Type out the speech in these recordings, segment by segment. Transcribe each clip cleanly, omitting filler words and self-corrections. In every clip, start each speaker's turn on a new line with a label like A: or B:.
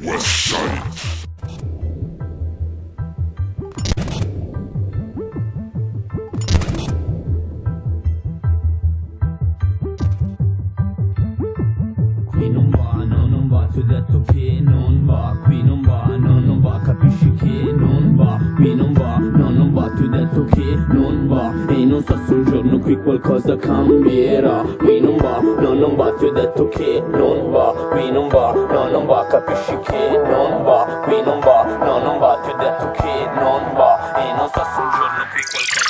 A: Qui non va, no, non va, ti ho detto che non va. Qui non va, no, non va, capisci che non va. Qui non va, no, non va, ti ho detto che non va. E non so se un giorno qui qualcosa cambierà. Qui non va, no, non va, ti ho detto che non va. Qui non va, no, non va, capisci che non va. Qui non va, no, non va, ti ho detto che non va. E non so se un giorno qui qualcosa.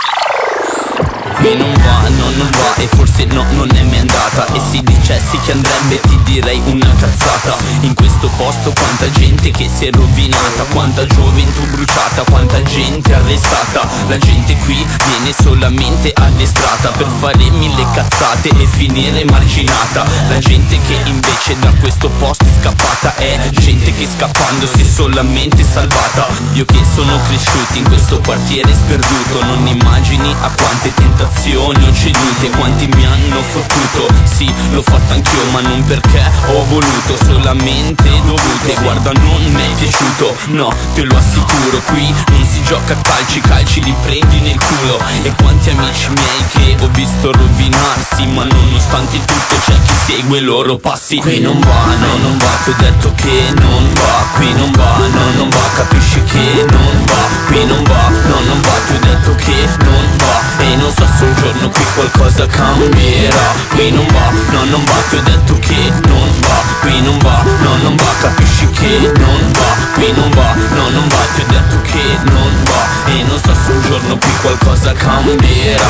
A: Qui non va, no, non va, e forse no, non è mai andata. E se dicessi che andrebbe ti direi una cazzata. In questo posto quanta gente che si è rovinata, quanta gioventù bruciata, quanta gente arrestata. La gente qui viene solamente addestrata per fare mille cazzate e finire marginata. La gente che invece da questo posto è scappata è gente che scappando si è solamente salvata. Io che sono cresciuto in questo quartiere sperduto, non immagini a quante tentazioni ho cedute, quanti mi hanno fottuto. Sì, l'ho fatta anch'io ma non perché ho voluto, solamente dovute. Guarda, non mi è piaciuto, no, te lo assicuro. Qui non si gioca a calci, i calci li prendi nel culo. E quanti amici miei che ho visto rovinarsi, ma nonostante tutto c'è chi segue i loro passi. Qui non va, no, non va, ti ho detto che non va. Qui non va, no, non va, capisci che non va. Qui non va, no, non va, ti ho detto che non va. E non so se un giorno qui qualcosa cambierà. Qui non va, no, non va, ti ho detto che non va. Qui non va, no, non va, capisci che non va. Qui non va, no, non va, ti ho detto che non va. E non so se un giorno qui qualcosa cambierà.